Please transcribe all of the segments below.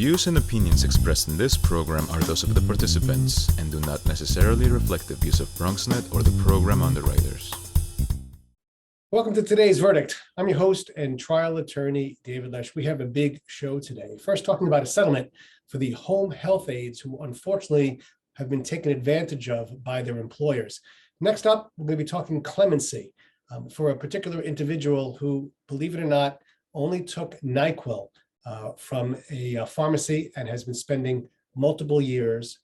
views and opinions expressed in this program are those of the participants and do not necessarily reflect the views of Bronxnet or the program underwriters. Welcome to today's verdict. I'm your host and trial attorney, David Lesch. We have a big show today. First, talking about a settlement for the home health aides who unfortunately have been taken advantage of by their employers. Next up, we're going to be talking clemency for a particular individual who, believe it or not, only took NyQuil from a pharmacy and has been spending multiple years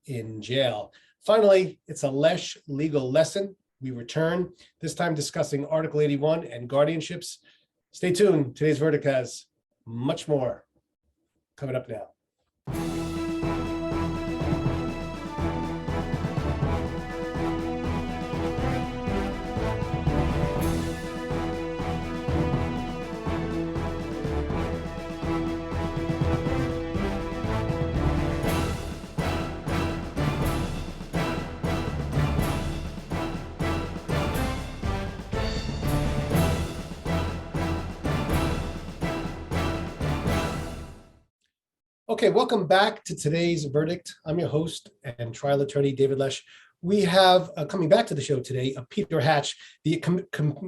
in jail. Finally, it's a Lesch Legal Lesson. We return, this time discussing Article 81 and guardianships. Stay tuned. Today's verdict has much more coming up now. Okay, welcome back to today's verdict. I'm your host and trial attorney, David Lesch. We have coming back to the show today, Peter Hatch, the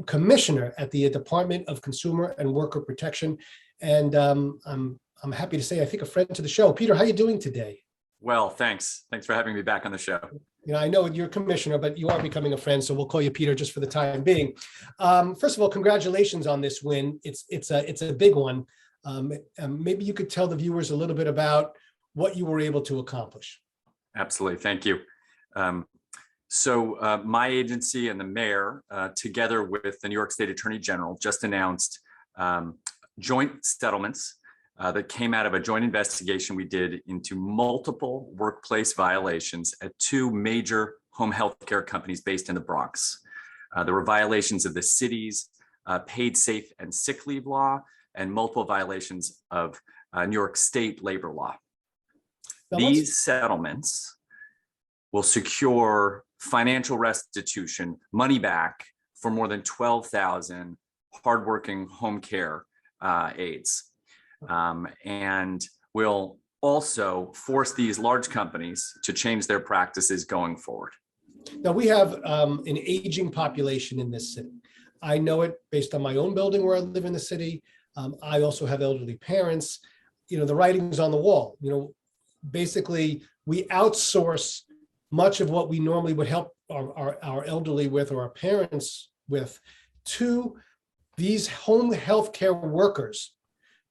commissioner at the Department of Consumer and Worker Protection. And I'm happy to say, I think, a friend to the show. Peter, how are you doing today? Well, thanks. Thanks for having me back on the show. You know, I know you're a commissioner, but you are becoming a friend, so we'll call you Peter just for the time being. First of all, congratulations on this win. It's a big one. Maybe you could tell the viewers a little bit about what you were able to accomplish. Absolutely. Thank you. So my agency and the mayor, together with the New York State Attorney General, just announced joint settlements that came out of a joint investigation we did into multiple workplace violations at two major home health care companies based in the Bronx. There were violations of the city's paid safe and sick leave law, and multiple violations of New York State labor law. These settlements will secure financial restitution, money back for more than 12,000 hardworking home care aides, and will also force these large companies to change their practices going forward. Now, we have an aging population in this city. I know it based on my own building where I live in the city. I also have elderly parents. You know, the writing's on the wall. You know, basically, we outsource much of what we normally would help our elderly with or our parents with to these home health care workers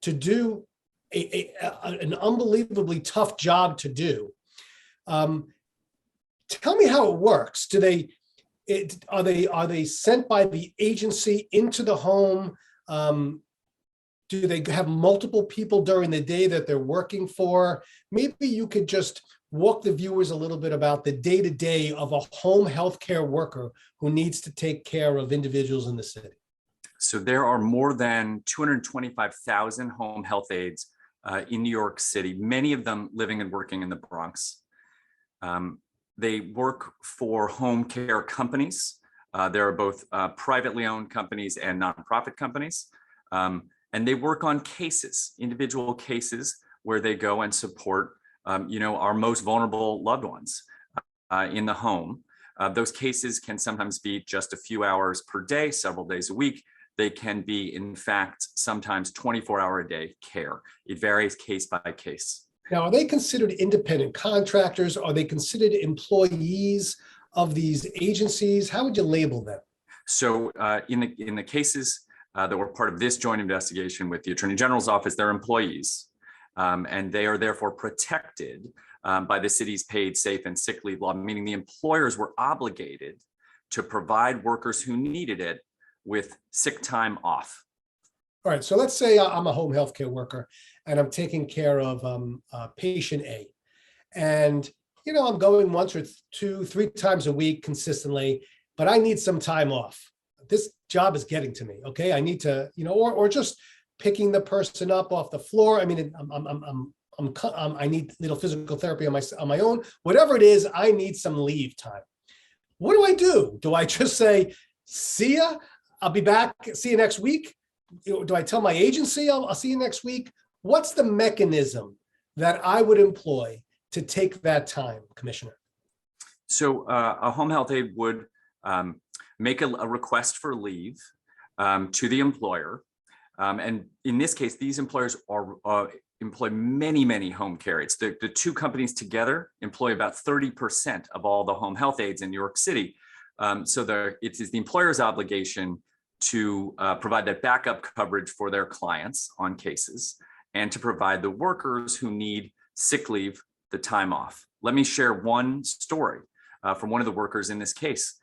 to do an unbelievably tough job to do. Tell me how it works. Are they sent by the agency into the home? Do they have multiple people during the day that they're working for? Maybe you could just walk the viewers a little bit about the day-to-day of a home health care worker who needs to take care of individuals in the city. So there are more than 225,000 home health aides in New York City, many of them living and working in the Bronx. They work for home care companies. There are both privately owned companies and nonprofit companies. And they work on cases, individual cases, where they go and support, our most vulnerable loved ones in the home. Those cases can sometimes be just a few hours per day, several days a week. They can be, in fact, sometimes 24-hour-a-day care. It varies case by case. Now, are they considered independent contractors? Are they considered employees of these agencies? How would you label them? So in the cases that were part of this joint investigation with the Attorney General's office, they're employees, and they are therefore protected by the city's paid safe and sick leave law, meaning the employers were obligated to provide workers who needed it with sick time off. All right, so let's say I'm a home health care worker and I'm taking care of patient A. And, you know, I'm going once or 2-3 times a week consistently, but I need some time off. This job is getting to me, okay? I need to, or just picking the person up off the floor. I mean, I need little physical therapy on my own. Whatever it is, I need some leave time. What do? Do I just say, see ya, I'll be back, see you next week? Do I tell my agency I'll see you next week? What's the mechanism that I would employ to take that time, Commissioner? So a home health aide would make a request for leave to the employer. And in this case, these employers employ many home care aides. The two companies together employ about 30% of all the home health aides in New York City. So it is the employer's obligation to provide that backup coverage for their clients on cases and to provide the workers who need sick leave the time off. Let me share one story from one of the workers in this case.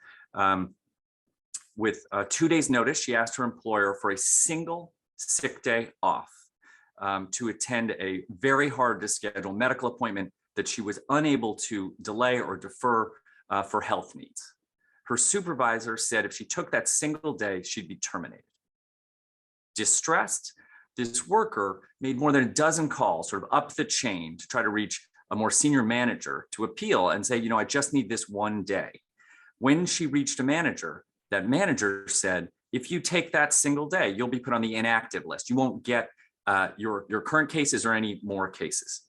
With 2 days notice, she asked her employer for a single sick day off to attend a very hard to schedule medical appointment that she was unable to delay or defer for health needs. Her supervisor said if she took that single day, she'd be terminated. Distressed, this worker made more than a dozen calls sort of up the chain to try to reach a more senior manager to appeal and say, I just need this one day. When she reached a manager, that manager said, if you take that single day, you'll be put on the inactive list. You won't get your current cases or any more cases.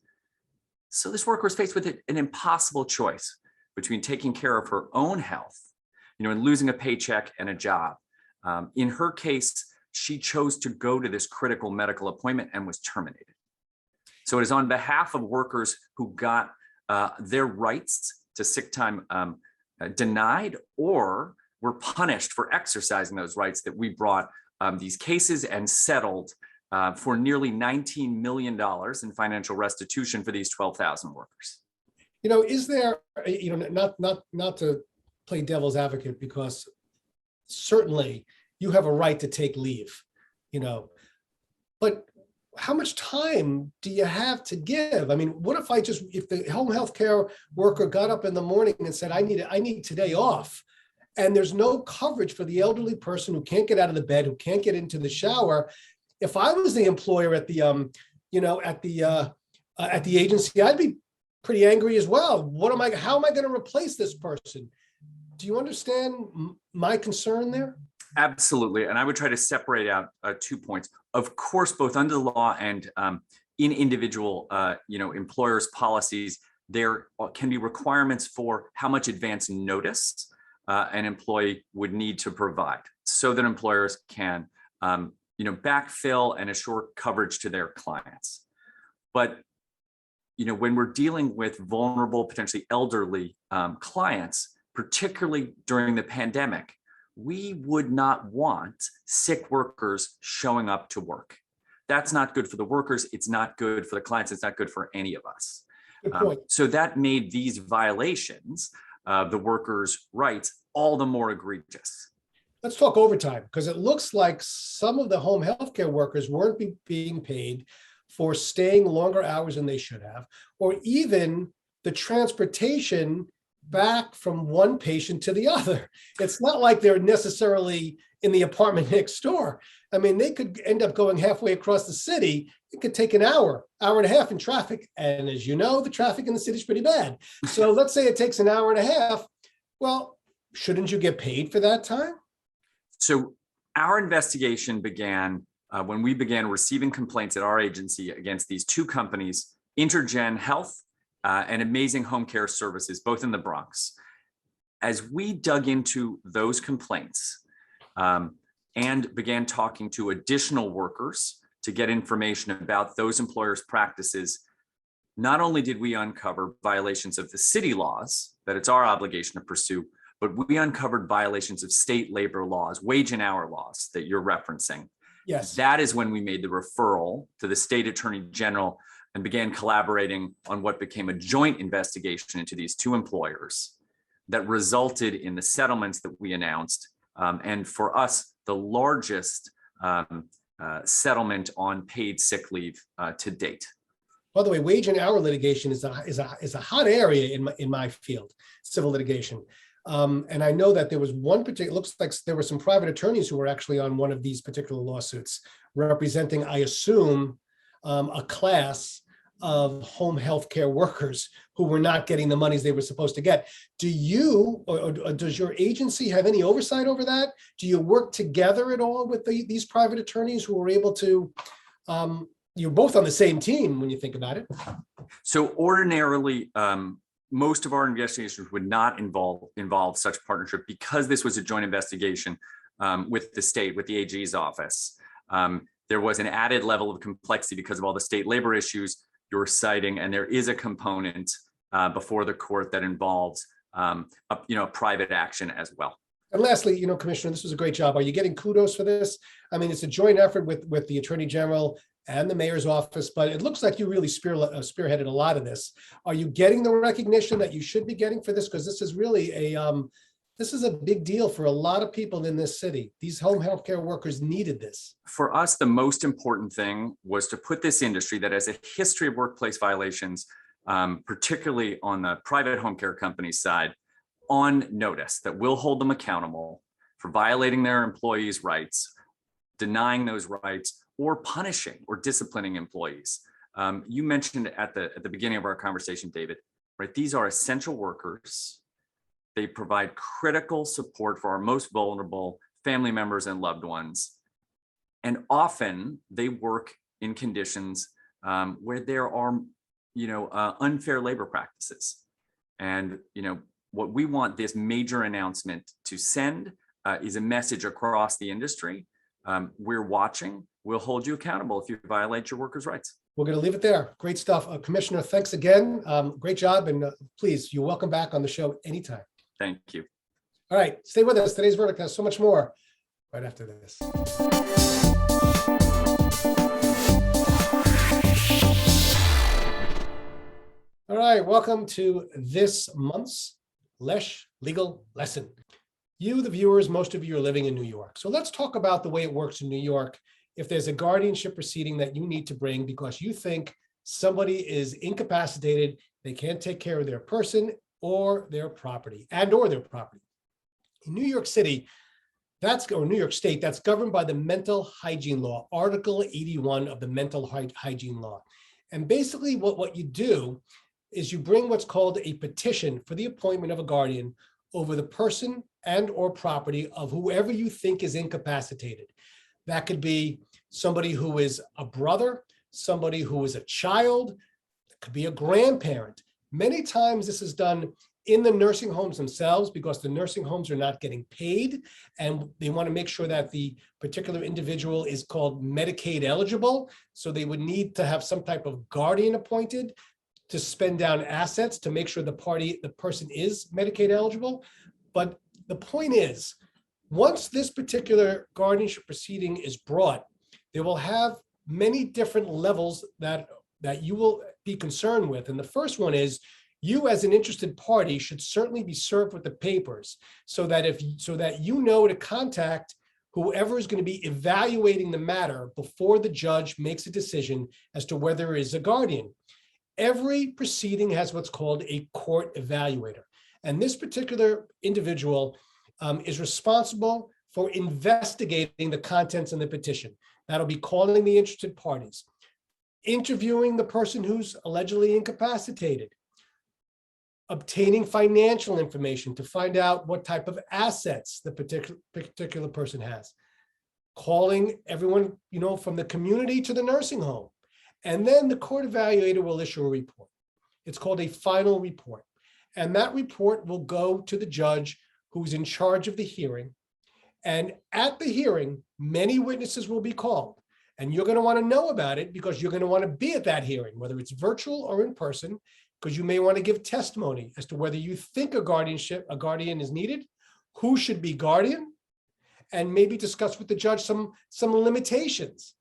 So this worker was faced with an impossible choice between taking care of her own health, and losing a paycheck and a job. In her case, she chose to go to this critical medical appointment and was terminated. So it is on behalf of workers who got their rights to sick time denied or were punished for exercising those rights that we brought these cases and settled for nearly $19 million in financial restitution for these 12,000 workers. Is there, not to play devil's advocate, because certainly you have a right to take leave, but how much time do you have to give? I mean, what if the home health care worker got up in the morning and said, I need today off, and there's no coverage for the elderly person who can't get out of the bed, who can't get into the shower? If I was the employer at the agency, I'd be pretty angry as well. How am I going to replace this person? Do you understand my concern there? Absolutely. And I would try to separate out 2 points. Of course, both under the law and in individual, employers' policies, there can be requirements for how much advance notice an employee would need to provide so that employers can, backfill and assure coverage to their clients. But, when we're dealing with vulnerable, potentially elderly clients, particularly during the pandemic, we would not want sick workers showing up to work. That's not good for the workers. It's not good for the clients. It's not good for any of us. So that made these violations of the workers' rights all the more egregious. Let's talk overtime, because it looks like some of the home healthcare workers weren't being paid for staying longer hours than they should have, or even the transportation back from one patient to the other. It's not like they're necessarily in the apartment next door. I mean, they could end up going halfway across the city. It could take an hour and a half in traffic. And as you know, the traffic in the city is pretty bad. So let's say it takes an hour and a half. Well, shouldn't you get paid for that time? So our investigation began when we began receiving complaints at our agency against these two companies, Intergen Health and Amazing Home Care Services, both in the Bronx. As we dug into those complaints and began talking to additional workers to get information about those employers' practices, not only did we uncover violations of the city laws that it's our obligation to pursue, but we uncovered violations of state labor laws, wage and hour laws that you're referencing. Yes. That is when we made the referral to the state attorney general and began collaborating on what became a joint investigation into these two employers that resulted in the settlements that we announced. And for us, the largest settlement on paid sick leave to date. By the way, wage and hour litigation is a hot area in my field, civil litigation. And I know that there was one particular, looks like there were some private attorneys who were actually on one of these particular lawsuits representing, I assume, a class of home health care workers who were not getting the monies they were supposed to get. Do you, or does your agency have any oversight over that? Do you work together at all with these private attorneys who were able to You're both on the same team when you think about it. So ordinarily, most of our investigations would not involve such partnership because this was a joint investigation with the state, with the AG's office. There was an added level of complexity because of all the state labor issues you're citing, and there is a component before the court that involves a private action as well. And lastly, Commissioner, this was a great job. Are you getting kudos for this? I mean, it's a joint effort with the Attorney General and the mayor's office, but it looks like you really spearheaded a lot of this. Are you getting the recognition that you should be getting for this? Because this is really this is a big deal for a lot of people in this city. These home healthcare workers needed this. For us, the most important thing was to put this industry that has a history of workplace violations, particularly on the private home care company side, on notice, that we'll hold them accountable for violating their employees' rights, denying those rights, or punishing or disciplining employees. You mentioned at the beginning of our conversation, David, right? These are essential workers. They provide critical support for our most vulnerable family members and loved ones. And often they work in conditions where there are, unfair labor practices. And, what we want this major announcement to send is a message across the industry. We're watching. We'll hold you accountable if you violate your workers' rights. We're going to leave it there. Great stuff. Commissioner, thanks again. Great job. And please, you're welcome back on the show anytime. Thank you. All right. Stay with us. Today's verdict has so much more right after this. All right. Welcome to this month's Lesch Legal Lesson. You, the viewers, most of you are living in New York. So let's talk about the way it works in New York. If there's a guardianship proceeding that you need to bring because you think somebody is incapacitated, they can't take care of their person or their property or their property. In New York City, New York State, that's governed by the Mental Hygiene Law, Article 81 of the Mental Hygiene Law. And basically what you do is you bring what's called a petition for the appointment of a guardian over the person and or property of whoever you think is incapacitated. That could be somebody who is a brother, somebody who is a child, it could be a grandparent. Many times this is done in the nursing homes themselves because the nursing homes are not getting paid and they want to make sure that the particular individual is called Medicaid eligible. So they would need to have some type of guardian appointed to spend down assets to make sure the person is Medicaid eligible. But the point is, once this particular guardianship proceeding is brought, they will have many different levels that you will be concerned with. And the first one is you as an interested party should certainly be served with the papers so that you know to contact whoever is going to be evaluating the matter before the judge makes a decision as to whether there is a guardian. Every proceeding has what's called a court evaluator. And this particular individual is responsible for investigating the contents in the petition. That'll be calling the interested parties, interviewing the person who's allegedly incapacitated, obtaining financial information to find out what type of assets the particular person has, calling everyone, from the community to the nursing home. And then the court evaluator will issue a report. It's called a final report. And that report will go to the judge who's in charge of the hearing. And at the hearing, many witnesses will be called. And you're going to want to know about it because you're going to want to be at that hearing, whether it's virtual or in person, because you may want to give testimony as to whether you think a guardian is needed, who should be guardian, and maybe discuss with the judge some limitations.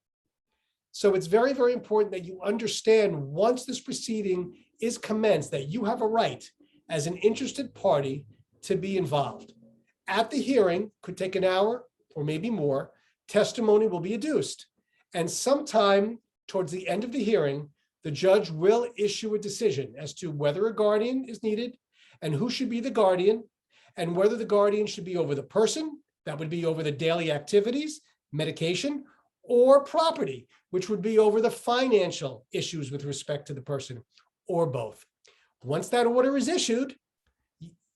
So it's very, very important that you understand once this proceeding is commenced that you have a right as an interested party to be involved. At the hearing, could take an hour or maybe more, testimony will be adduced. And sometime towards the end of the hearing, the judge will issue a decision as to whether a guardian is needed and who should be the guardian and whether the guardian should be over the person, that would be over the daily activities, medication, or property, which would be over the financial issues with respect to the person, or both. Once that order is issued,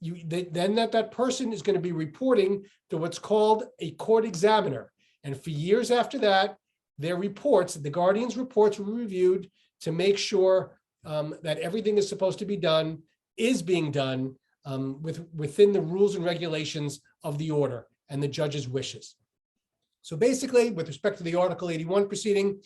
then that person is going to be reporting to what's called a court examiner. And for years after that, their reports, the guardian's reports were reviewed to make sure that everything is supposed to be done, is being done within the rules and regulations of the order and the judge's wishes. So basically, with respect to the Article 81 proceeding,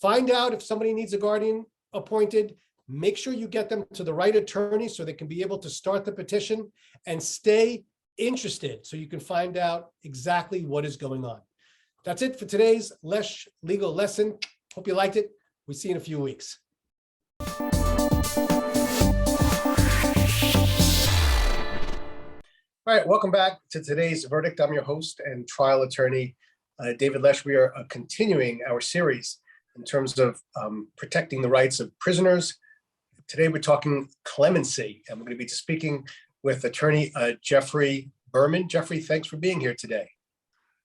find out if somebody needs a guardian appointed, make sure you get them to the right attorney so they can be able to start the petition, and stay interested so you can find out exactly what is going on. That's it for today's Lesch Legal Lesson. Hope you liked it. We'll see you in a few weeks. All right, welcome back to today's verdict. I'm your host and trial attorney, David Lesch. We are continuing our series in terms of protecting the rights of prisoners. Today, we're talking clemency, and we're going to be speaking with attorney Jeffrey Berman. Jeffrey, thanks for being here today.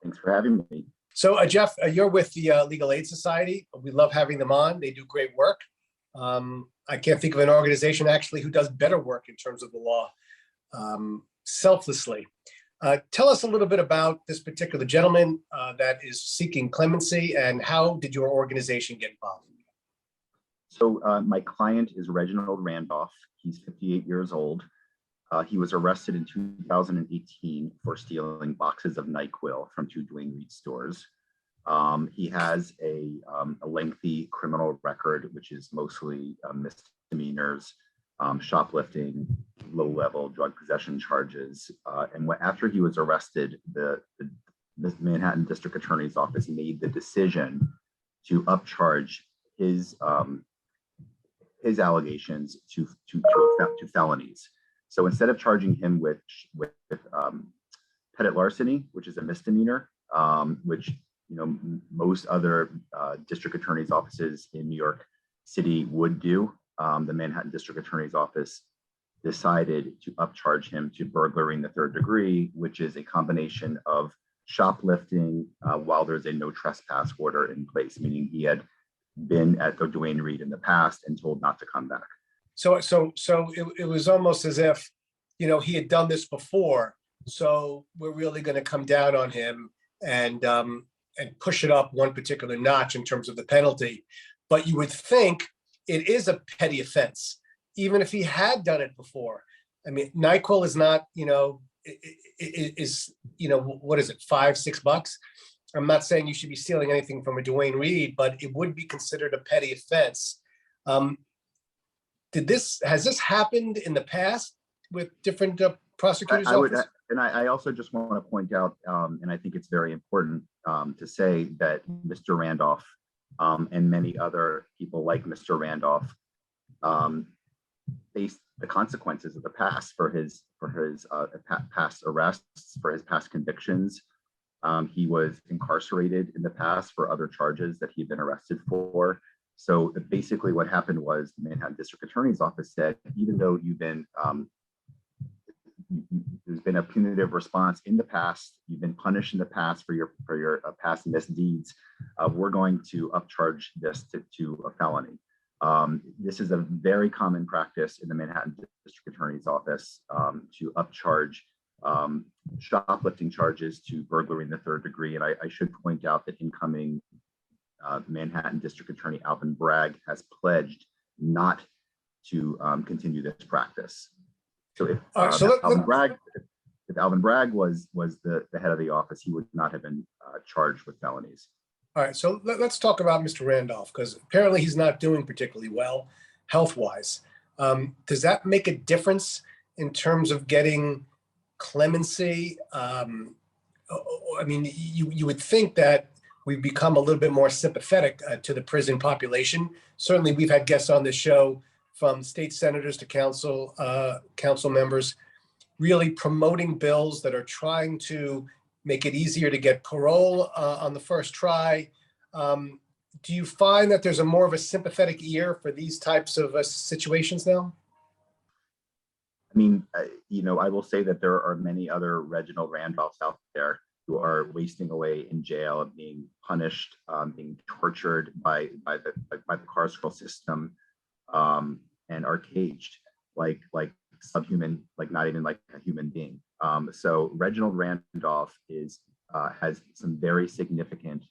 Thanks for having me. So, Jeff, you're with the Legal Aid Society. We love having them on. They do great work. I can't think of an organization actually who does better work in terms of the law selflessly. Tell us a little bit about this particular gentleman that is seeking clemency, and how did your organization get involved? So my client is Reginald Randolph. He's 58 years old. He was arrested in 2018 for stealing boxes of NyQuil from 2 Duane Reade stores. He has a lengthy criminal record, which is mostly misdemeanors, shoplifting, low-level drug possession charges. And after he was arrested, the Manhattan District Attorney's Office made the decision to upcharge his allegations to felonies. So instead of charging him with petit larceny, which is a misdemeanor, which most other district attorney's offices in New York City would do, the Manhattan District Attorney's Office decided to upcharge him to burglary in the 3rd degree, which is a combination of shoplifting while there's a no trespass order in place, meaning he had been at the Duane Reade in the past and told not to come back. So it was almost as if, he had done this before. So we're really going to come down on him and push it up one particular notch in terms of the penalty. But you would think it is a petty offense, even if he had done it before. I mean, NyQuil is not, what is it, $5-6? I'm not saying you should be stealing anything from a Duane Reade, but it would be considered a petty offense. Has this happened in the past with different prosecutors' offices? I also just want to point out, and I think it's very important to say that Mr. Randolph and many other people like Mr. Randolph faced the consequences of the past for his past arrests, for his past convictions. He was incarcerated in the past for other charges that he'd been arrested for. So basically what happened was the Manhattan District Attorney's Office said, even though there's been a punitive response in the past, you've been punished in the past for your past misdeeds, we're going to upcharge this to a felony. This is a very common practice in the Manhattan District Attorney's Office to upcharge shoplifting charges to burglary in the 3rd degree. And I should point out that incoming Manhattan District Attorney Alvin Bragg has pledged not to continue this practice. So if Alvin Bragg was the head of the office, he would not have been charged with felonies. All right, so let's talk about Mr. Randolph, because apparently he's not doing particularly well health-wise. Does that make a difference in terms of getting clemency? I mean, you would think that we've become a little bit more sympathetic to the prison population. Certainly, we've had guests on this show from state senators to council members, really promoting bills that are trying to make it easier to get parole on the first try. Do you find that there's more of a sympathetic ear for these types of situations now? I mean, I will say that there are many other Reginald Randolphs out there who are wasting away in jail, being punished, being tortured by the carceral system, and are caged like subhuman, like not even like a human being. So Reginald Randolph is has some very significant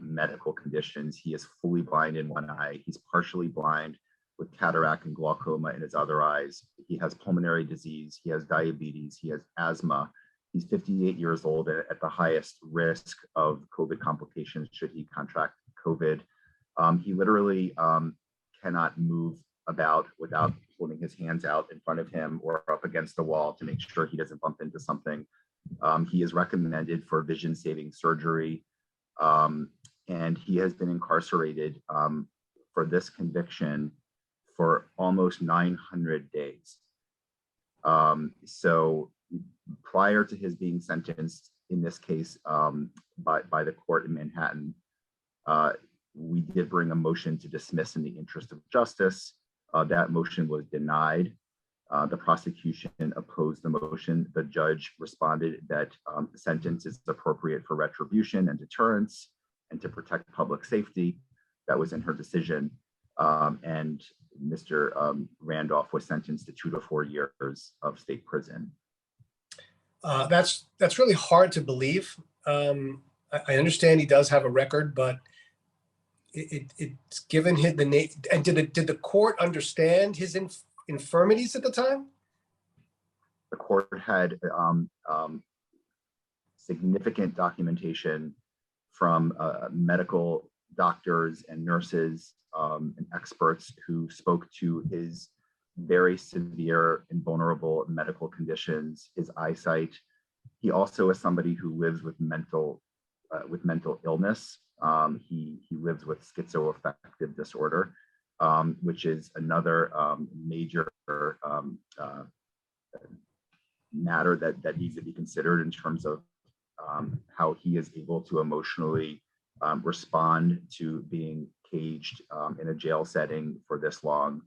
medical conditions. He is fully blind in one eye. He's partially blind with cataract and glaucoma in his other eyes. He has pulmonary disease. He has diabetes. He has asthma. He's 58 years old at the highest risk of COVID complications should he contract COVID. He literally cannot move about without holding his hands out in front of him or up against the wall to make sure he doesn't bump into something. He is recommended for vision-saving surgery, and he has been incarcerated for this conviction for almost 900 days. So prior to his being sentenced, in this case, by the court in Manhattan, we did bring a motion to dismiss in the interest of justice. That motion was denied. The prosecution opposed the motion. The judge responded that the sentence is appropriate for retribution and deterrence and to protect public safety. That was in her decision. And Mr. Randolph was sentenced to 2 to 4 years of state prison. That's really hard to believe. I understand he does have a record, but it's given him the name. And did the court understand his infirmities at the time? The court had significant documentation from medical doctors and nurses and experts who spoke to his very severe and vulnerable medical conditions, his eyesight. He also is somebody who lives with mental illness. He lives with schizoaffective disorder, which is another major matter that needs to be considered in terms of how he is able to emotionally respond to being caged in a jail setting for this long.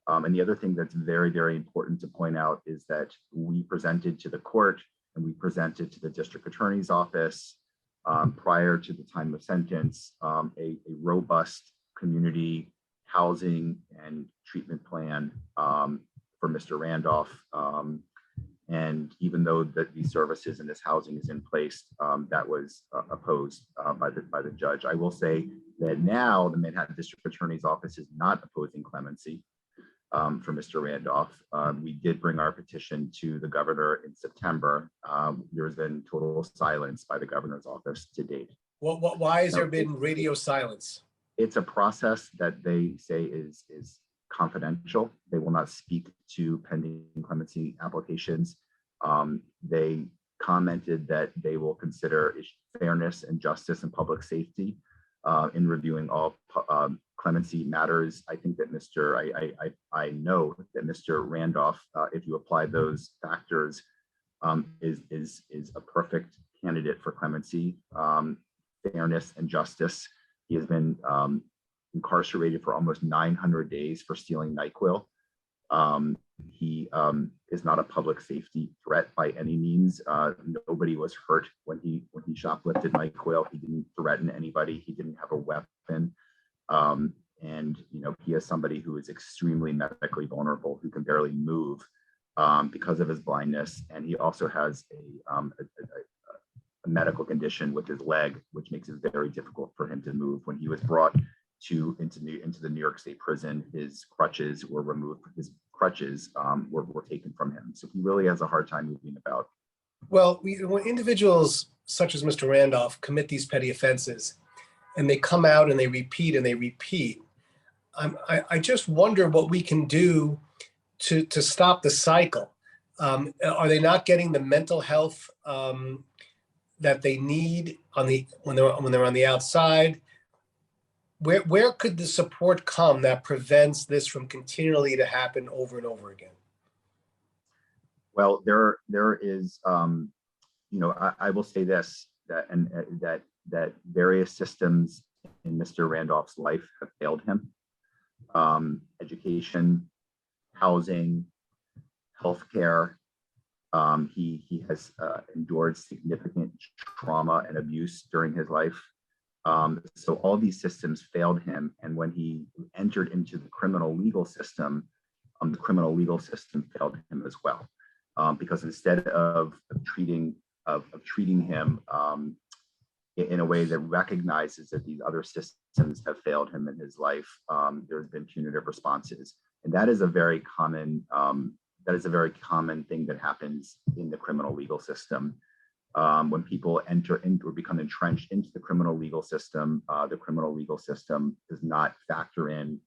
And the other thing that's very, very important to point out is that we presented to the court and we presented to the district attorney's office prior to the time of sentence, a robust community housing and treatment plan for Mr. Randolph. And even though these services and this housing is in place, that was opposed by the judge. I will say that now the Manhattan District Attorney's Office is not opposing clemency for Mr. Randolph. We did bring our petition to the governor in September. There's been total silence by the governor's office to date. Why has there been radio silence? It's a process that they say is confidential. They will not speak to pending clemency applications. They commented that they will consider fairness and justice and public safety in reviewing all clemency matters. I think that I know that Mr. Randolph, if you apply those factors, is a perfect candidate for clemency, fairness and justice. He has been incarcerated for almost 900 days for stealing NyQuil. He is not a public safety threat by any means. Nobody was hurt when he shoplifted NyQuil. He didn't threaten anybody. He didn't have a weapon. And he is somebody who is extremely medically vulnerable, who can barely move because of his blindness. And he also has a medical condition with his leg, which makes it very difficult for him to move. When he was brought into the New York State prison, his crutches were removed. His crutches were taken from him. So he really has a hard time moving about. Well, when individuals such as Mr. Randolph commit these petty offenses and they come out and they repeat, I just wonder what we can do to stop the cycle. Are they not getting the mental health that they need when they're on the outside? Where could the support come that prevents this from continually to happen over and over again? Well, there is, I will say this, that various systems in Mr. Randolph's life have failed him. Education, housing, healthcare. He has endured significant trauma and abuse during his life. So all these systems failed him. And when he entered into the criminal legal system failed him as well. Because instead of treating him in a way that recognizes that these other systems have failed him in his life. There's been punitive responses, and that is a very common thing that happens in the criminal legal system. When people enter into or become entrenched into the criminal legal system does not factor in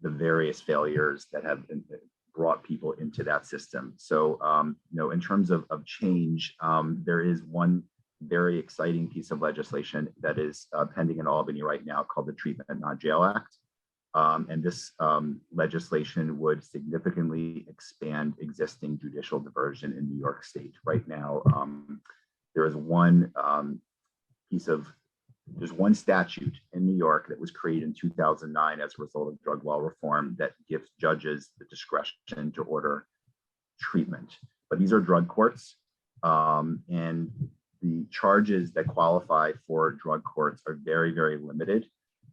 the various failures that have brought people into that system. So, in terms of change, there is one very exciting piece of legislation that is pending in Albany right now called the Treatment Not Jail Act. And this legislation would significantly expand existing judicial diversion in New York State. Right now, there is one statute in New York that was created in 2009 as a result of drug law reform that gives judges the discretion to order treatment. But these are drug courts, and the charges that qualify for drug courts are very, very limited.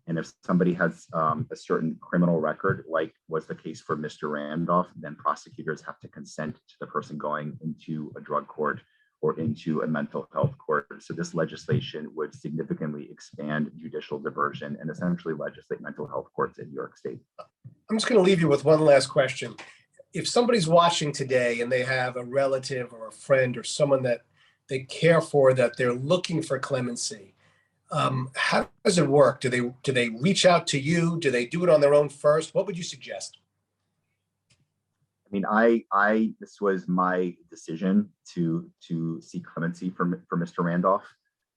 And if somebody has a certain criminal record, like was the case for Mr. Randolph, then prosecutors have to consent to the person going into a drug court or into a mental health court. So this legislation would significantly expand judicial diversion and essentially legislate mental health courts in New York State. I'm just going to leave you with one last question. If somebody's watching today and they have a relative or a friend or someone that they care for, that they're looking for clemency, how does it work? Do they reach out to you? Do they do it on their own first? What would you suggest? I mean, this was my decision to seek clemency for Mr. Randolph,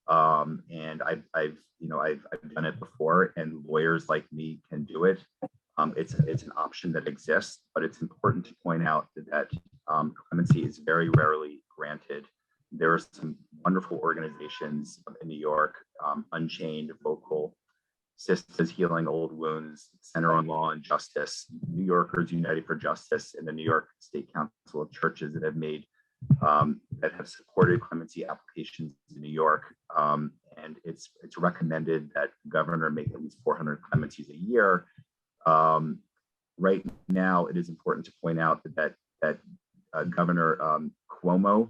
and I've done it before, and lawyers like me can do it. It's an option that exists, but it's important to point out that clemency is very rarely granted. There are some wonderful organizations in New York, Unchained, Vocal, Sisters Healing Old Wounds, Center on Law and Justice, New Yorkers United for Justice, and the New York State Council of Churches that have supported clemency applications in New York. And it's recommended that the governor make at least 400 clemencies a year. Right now, it is important to point out that Governor Cuomo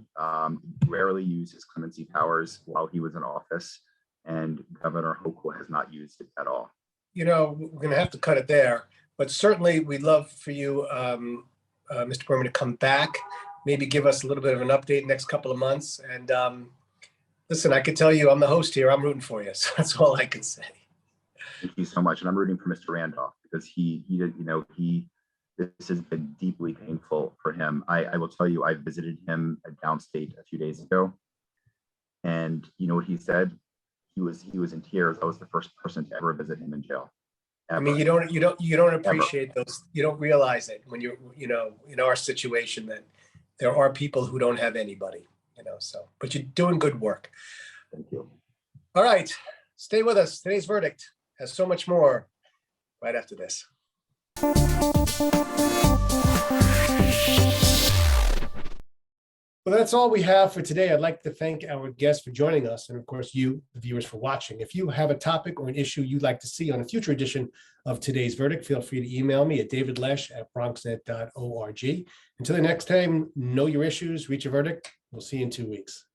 rarely used his clemency powers while he was in office, and Governor Hochul has not used it at all. We're going to have to cut it there, but certainly we'd love for you, Mr. Berman, to come back, maybe give us a little bit of an update next couple of months. And listen, I can tell you, I'm the host here. I'm rooting for you. So that's all I can say. Thank you so much. And I'm rooting for Mr. Randolph because this has been deeply painful for him. I will tell you, I visited him at downstate a few days ago, and you know what he said? He was in tears. I was the first person to ever visit him in jail. Ever. I mean, you don't appreciate those. You don't realize it when you're, in our situation, that there are people who don't have anybody, so, but you're doing good work. Thank you. All right. Stay with us. Today's verdict has so much more right after this. Well, that's all we have for today. I'd like to thank our guests for joining us, and of course you, the viewers, for watching. If you have a topic or an issue you'd like to see on a future edition of Today's Verdict, feel free to email me at davidlesch@bronxnet.org. Until the next time, know your issues, reach a verdict. We'll see you in 2 weeks.